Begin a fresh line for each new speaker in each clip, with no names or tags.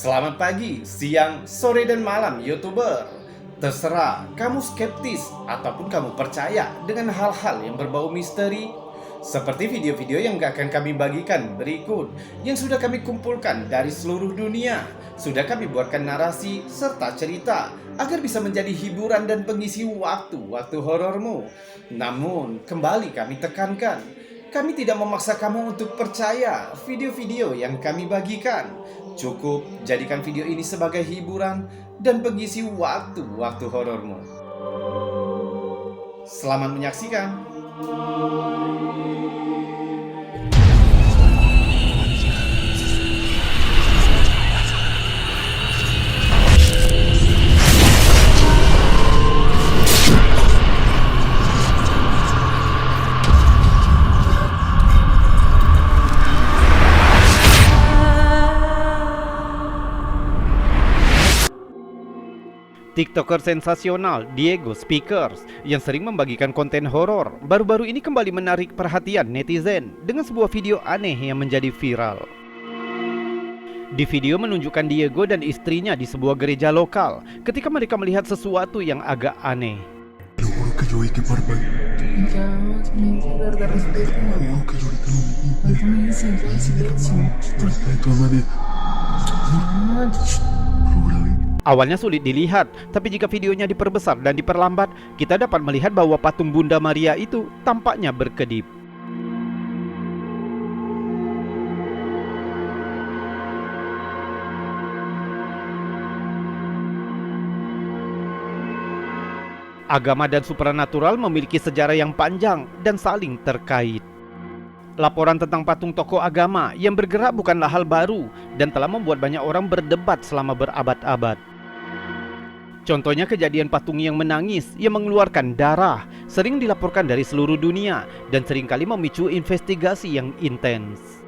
Selamat pagi, siang, sore, dan malam YouTuber. Terserah kamu skeptis ataupun kamu percaya dengan hal-hal yang berbau misteri. Seperti video-video yang akan kami bagikan berikut, yang sudah kami kumpulkan dari seluruh dunia. Sudah kami buatkan narasi serta cerita agar bisa menjadi hiburan dan pengisi waktu-waktu horormu. Namun, kembali kami tekankan, kami tidak memaksa kamu untuk percaya video-video yang kami bagikan. Cukup jadikan video ini sebagai hiburan dan pengisi waktu-waktu horormu. Selamat menyaksikan.
TikToker sensasional Diego Speakers yang sering membagikan konten horor baru-baru ini kembali menarik perhatian netizen dengan sebuah video aneh yang menjadi viral. Di video menunjukkan Diego dan istrinya di sebuah gereja lokal ketika mereka melihat sesuatu yang agak aneh.
Te lo juro que yo vi que Parpa.
Ya, tiene que dar de respeto.
Juro que yo ahorita lo vi.
Ahorita me dicen que hay silencio.
Respeto a nadie.
Ah,
Lo grabé.
Awalnya sulit dilihat, tapi jika videonya diperbesar dan diperlambat, kita dapat melihat bahwa patung Bunda Maria itu tampaknya berkedip. Agama dan supranatural memiliki sejarah yang panjang dan saling terkait. Laporan tentang patung tokoh agama yang bergerak bukanlah hal baru dan telah membuat banyak orang berdebat selama berabad-abad. Contohnya kejadian patung yang menangis yang mengeluarkan darah sering dilaporkan dari seluruh dunia dan seringkali memicu investigasi yang intens.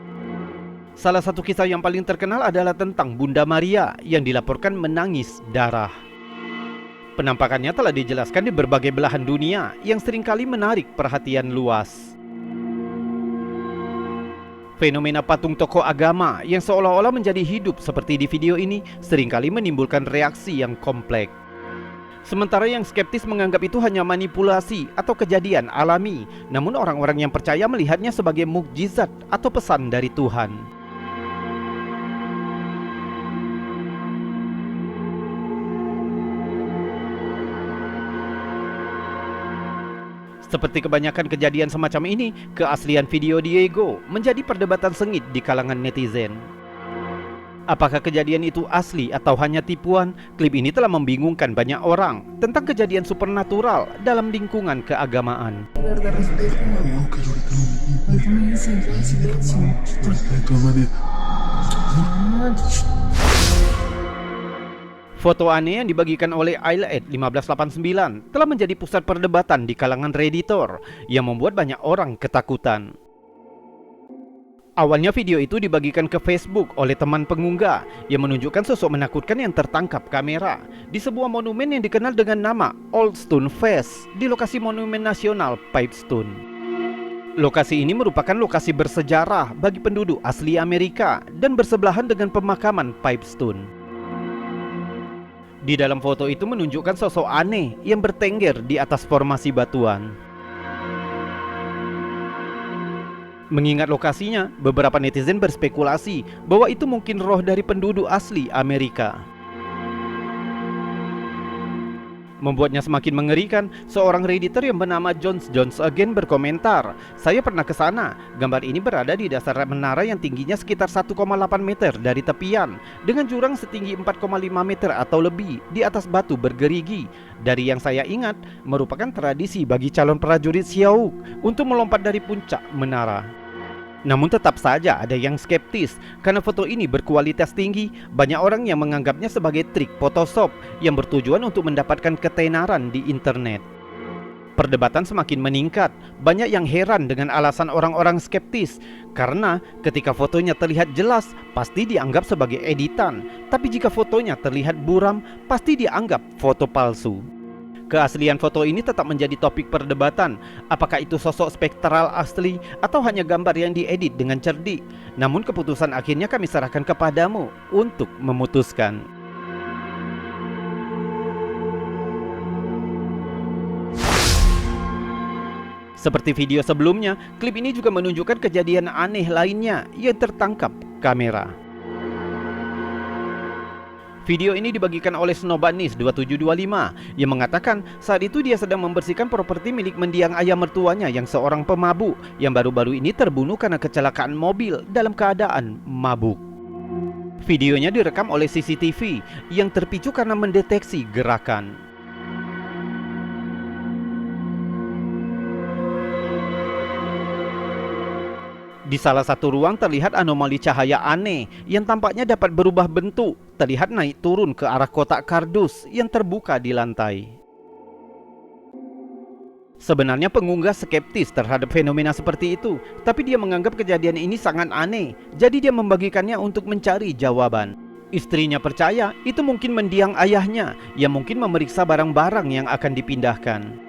Salah satu kisah yang paling terkenal adalah tentang Bunda Maria yang dilaporkan menangis darah. Penampakannya telah dijelaskan di berbagai belahan dunia yang seringkali menarik perhatian luas. Fenomena patung tokoh agama yang seolah-olah menjadi hidup seperti di video ini seringkali menimbulkan reaksi yang kompleks. Sementara yang skeptis menganggap itu hanya manipulasi atau kejadian alami, namun orang-orang yang percaya melihatnya sebagai mukjizat atau pesan dari Tuhan. Seperti kebanyakan kejadian semacam ini, keaslian video Diego menjadi perdebatan sengit di kalangan netizen. Apakah kejadian itu asli atau hanya tipuan? Klip ini telah membingungkan banyak orang tentang kejadian supernatural dalam lingkungan keagamaan.
dar de respeto.
Juro que yo ahorita lo vi.
Ahorita me dicen que hay silencio.
Respeto a nadie.
Ah,
Foto aneh yang dibagikan oleh Ailaed1589 telah menjadi pusat perdebatan di kalangan redditor yang membuat banyak orang ketakutan. Awalnya video itu dibagikan ke Facebook oleh teman pengunggah yang menunjukkan sosok menakutkan yang tertangkap kamera di sebuah monumen yang dikenal dengan nama Old Stone Face di lokasi Monumen Nasional Pipestone. Lokasi ini merupakan lokasi bersejarah bagi penduduk asli Amerika dan bersebelahan dengan pemakaman Pipestone. Di dalam foto itu menunjukkan sosok aneh yang bertengger di atas formasi batuan. Mengingat lokasinya, beberapa netizen berspekulasi bahwa itu mungkin roh dari penduduk asli Amerika. Membuatnya semakin mengerikan, seorang redditor yang bernama Jones Again berkomentar, "Saya pernah ke sana. Gambar ini berada di dasar menara yang tingginya sekitar 1,8 meter dari tepian, dengan jurang setinggi 4,5 meter atau lebih di atas batu bergerigi. Dari yang saya ingat, merupakan tradisi bagi calon prajurit Xiaoq untuk melompat dari puncak menara." Namun tetap saja ada yang skeptis karena foto ini berkualitas tinggi. Banyak orang yang menganggapnya sebagai trik Photoshop yang bertujuan untuk mendapatkan ketenaran di internet. Perdebatan semakin meningkat. Banyak yang heran dengan alasan orang-orang skeptis karena ketika fotonya terlihat jelas pasti dianggap sebagai editan, tapi jika fotonya terlihat buram pasti dianggap foto palsu. Keaslian foto ini tetap menjadi topik perdebatan. Apakah itu sosok spektral asli atau hanya gambar yang diedit dengan cerdik? Namun keputusan akhirnya kami serahkan kepadamu untuk memutuskan. Seperti video sebelumnya, klip ini juga menunjukkan kejadian aneh lainnya yang tertangkap kamera. Video ini dibagikan oleh Snobanis 2725 yang mengatakan saat itu dia sedang membersihkan properti milik mendiang ayah mertuanya yang seorang pemabuk yang baru-baru ini terbunuh karena kecelakaan mobil dalam keadaan mabuk. Videonya direkam oleh CCTV yang terpicu karena mendeteksi gerakan. Di salah satu ruang terlihat anomali cahaya aneh yang tampaknya dapat berubah bentuk, terlihat naik turun ke arah kotak kardus yang terbuka di lantai. Sebenarnya pengunggah skeptis terhadap fenomena seperti itu, tapi dia menganggap kejadian ini sangat aneh, jadi dia membagikannya untuk mencari jawaban. Istrinya percaya itu mungkin mendiang ayahnya yang mungkin memeriksa barang-barang yang akan dipindahkan.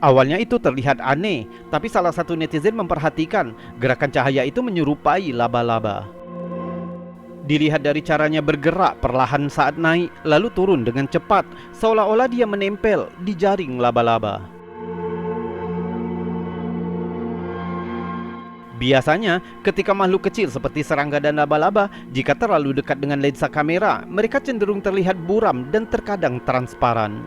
Awalnya itu terlihat aneh, tapi salah satu netizen memperhatikan gerakan cahaya itu menyerupai laba-laba. Dilihat dari caranya bergerak perlahan saat naik, lalu turun dengan cepat, seolah-olah dia menempel di jaring laba-laba. Biasanya, ketika makhluk kecil seperti serangga dan laba-laba, jika terlalu dekat dengan lensa kamera, mereka cenderung terlihat buram dan terkadang transparan.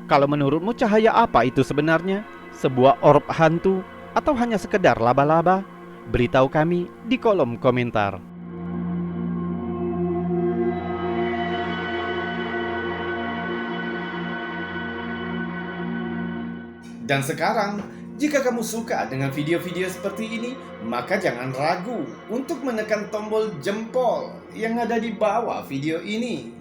Kalau menurutmu cahaya apa itu sebenarnya? Sebuah orb hantu atau hanya sekedar laba-laba? Beritahu kami di kolom komentar.
Dan sekarang, jika kamu suka dengan video-video seperti ini, maka jangan ragu untuk menekan tombol jempol yang ada di bawah video ini.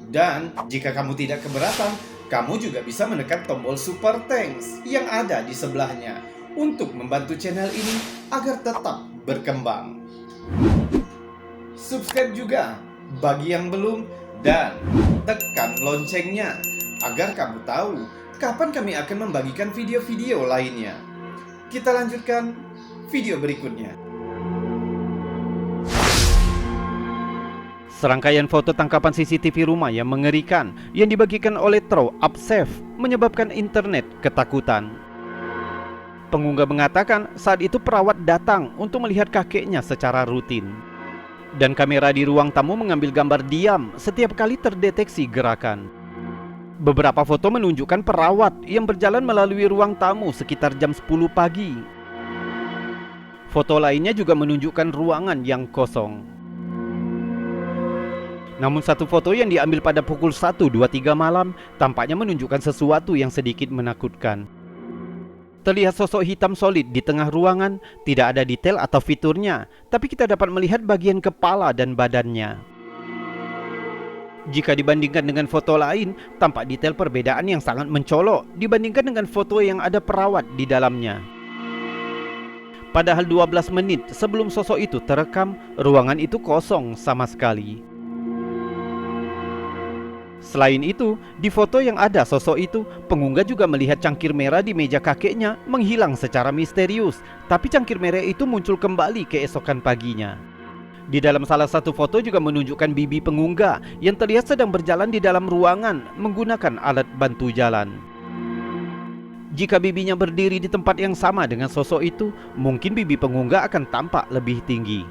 Dan jika kamu tidak keberatan, kamu juga bisa menekan tombol super thanks yang ada di sebelahnya untuk membantu channel ini agar tetap berkembang. Subscribe juga bagi yang belum dan tekan loncengnya agar kamu tahu kapan kami akan membagikan video-video lainnya. Kita lanjutkan video berikutnya.
Serangkaian foto tangkapan CCTV rumah yang mengerikan yang dibagikan oleh Throw Up Safe menyebabkan internet ketakutan. Pengunggah mengatakan saat itu perawat datang untuk melihat kakeknya secara rutin. Dan kamera di ruang tamu mengambil gambar diam setiap kali terdeteksi gerakan. Beberapa foto menunjukkan perawat yang berjalan melalui ruang tamu sekitar jam 10 pagi. Foto lainnya juga menunjukkan ruangan yang kosong. Namun satu foto yang diambil pada pukul 1.23 malam tampaknya menunjukkan sesuatu yang sedikit menakutkan. Terlihat sosok hitam solid di tengah ruangan, tidak ada detail atau fiturnya, tapi kita dapat melihat bagian kepala dan badannya. Jika dibandingkan dengan foto lain, tampak detail perbedaan yang sangat mencolok dibandingkan dengan foto yang ada perawat di dalamnya. Padahal 12 menit sebelum sosok itu terekam, ruangan itu kosong sama sekali. Selain itu, di foto yang ada sosok itu, pengunggah juga melihat cangkir merah di meja kakeknya menghilang secara misterius, tapi cangkir merah itu muncul kembali keesokan paginya. Di dalam salah satu foto juga menunjukkan bibi pengunggah yang terlihat sedang berjalan di dalam ruangan menggunakan alat bantu jalan. Jika bibinya berdiri di tempat yang sama dengan sosok itu, mungkin bibi pengunggah akan tampak lebih tinggi.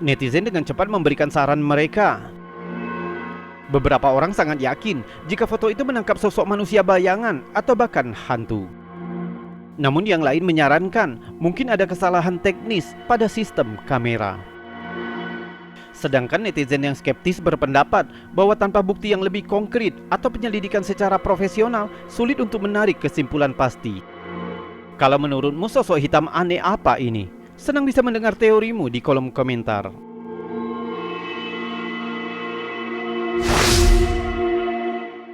Netizen dengan cepat memberikan saran mereka. Beberapa orang sangat yakin jika foto itu menangkap sosok manusia bayangan atau bahkan hantu. Namun yang lain menyarankan mungkin ada kesalahan teknis pada sistem kamera. Sedangkan netizen yang skeptis berpendapat bahwa tanpa bukti yang lebih konkret atau penyelidikan secara profesional, sulit untuk menarik kesimpulan pasti. Kalau menurutmu sosok hitam aneh apa ini? Senang bisa mendengar teorimu di kolom komentar.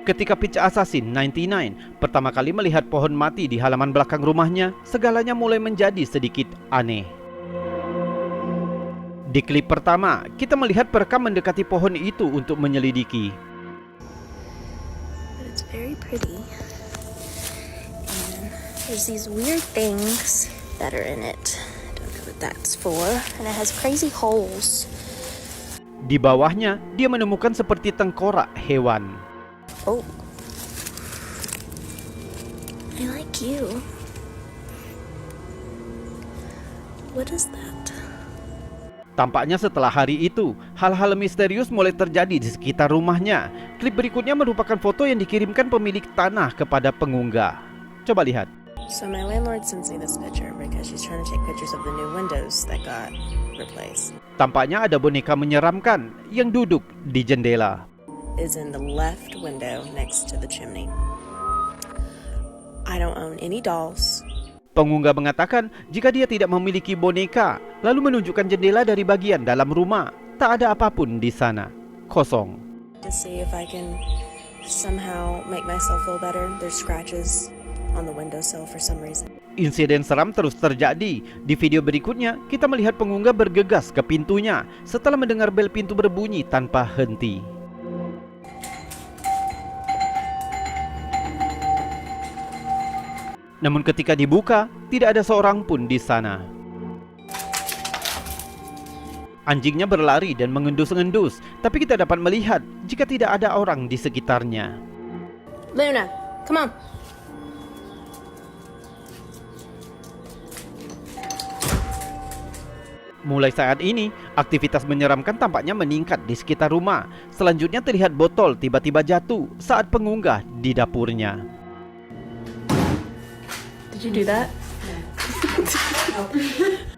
Ketika Peach Assassin 99 pertama kali melihat pohon mati di halaman belakang rumahnya, segalanya mulai menjadi sedikit aneh. Di klip pertama, kita melihat perekam mendekati pohon itu untuk menyelidiki.
very pretty. And there's these weird things that are in it. I don't know what that's for. And it has crazy holes.
Di bawahnya, dia menemukan seperti tengkorak hewan.
Oh. I like you. What is that?
Tampaknya setelah hari itu, hal-hal misterius mulai terjadi di sekitar rumahnya. Klip berikutnya merupakan foto yang dikirimkan pemilik tanah kepada pengunggah. Coba lihat.
So my landlord sends me this picture because she's trying to take pictures of the new windows that got replaced.
Tampaknya ada boneka menyeramkan yang duduk di jendela.
Is in the left window next to the chimney. I don't own any dolls.
Pengunggah mengatakan jika dia tidak memiliki boneka, lalu menunjukkan jendela dari bagian dalam rumah. Tak ada apapun di sana, kosong.
To see if I can somehow make myself feel better. There's scratches on the windowsill for some reason.
Insiden seram terus terjadi. Di video berikutnya, kita melihat pengunggah bergegas ke pintunya setelah mendengar bel pintu berbunyi tanpa henti. Namun ketika dibuka, tidak ada seorang pun di sana. Anjingnya berlari dan mengendus-endus, tapi kita dapat melihat jika tidak ada orang di sekitarnya.
Luna, come on.
Mulai saat ini, aktivitas menyeramkan tampaknya meningkat di sekitar rumah. Selanjutnya terlihat botol tiba-tiba jatuh saat pengunggah di dapurnya.
Did you do that?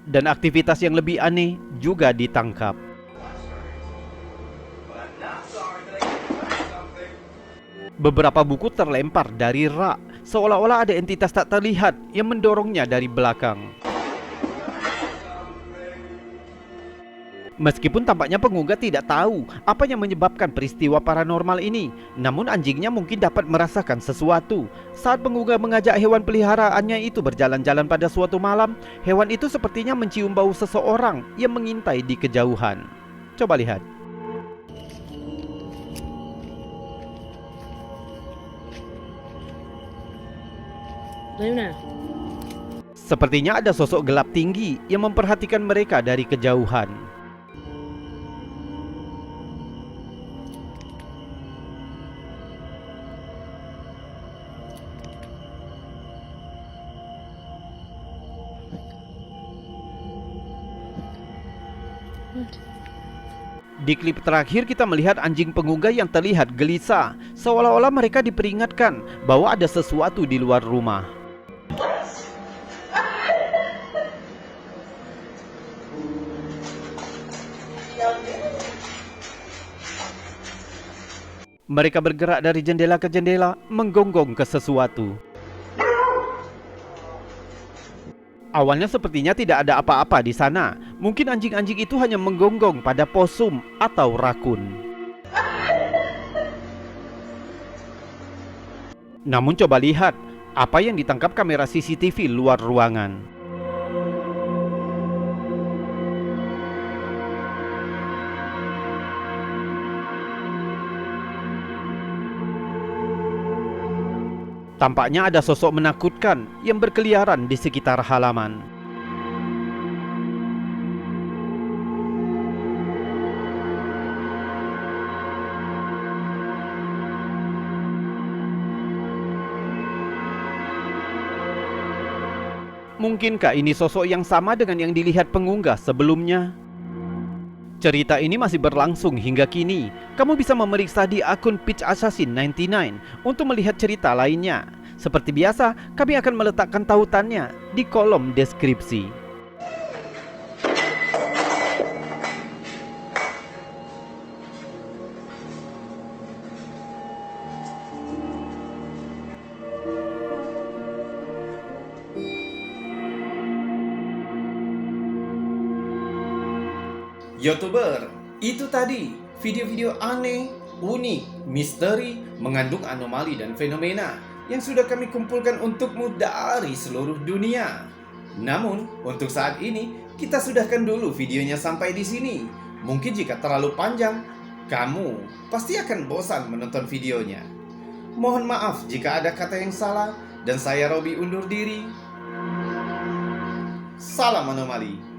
Dan aktivitas yang lebih aneh juga ditangkap. Beberapa buku terlempar dari rak, seolah-olah ada entitas tak terlihat yang mendorongnya dari belakang. Meskipun tampaknya pengunggah tidak tahu apa yang menyebabkan peristiwa paranormal ini, namun anjingnya mungkin dapat merasakan sesuatu. Saat pengunggah mengajak hewan peliharaannya itu berjalan-jalan pada suatu malam, hewan itu sepertinya mencium bau seseorang yang mengintai di kejauhan. Coba lihat.
Luna.
Sepertinya ada sosok gelap tinggi yang memperhatikan mereka dari kejauhan. Di klip terakhir kita melihat anjing pengunggah yang terlihat gelisah, seolah-olah mereka diperingatkan bahwa ada sesuatu di luar rumah. Mereka bergerak dari jendela ke jendela, menggonggong ke sesuatu. Awalnya sepertinya tidak ada apa-apa di sana. Mungkin anjing-anjing itu hanya menggonggong pada posum atau rakun. Namun coba lihat apa yang ditangkap kamera CCTV luar ruangan. Tampaknya ada sosok menakutkan yang berkeliaran di sekitar halaman. Mungkinkah ini sosok yang sama dengan yang dilihat pengunggah sebelumnya? Cerita ini masih berlangsung hingga kini. Kamu bisa memeriksa di akun Peach Assassin 99 untuk melihat cerita lainnya. Seperti biasa, kami akan meletakkan tautannya di kolom deskripsi.
YouTuber, itu tadi video-video aneh, unik, misteri, mengandung anomali dan fenomena yang sudah kami kumpulkan untukmu dari seluruh dunia. Namun, untuk saat ini, kita sudahkan dulu videonya sampai di sini. Mungkin jika terlalu panjang, kamu pasti akan bosan menonton videonya. Mohon maaf jika ada kata yang salah, dan saya Robi undur diri. Salam anomali.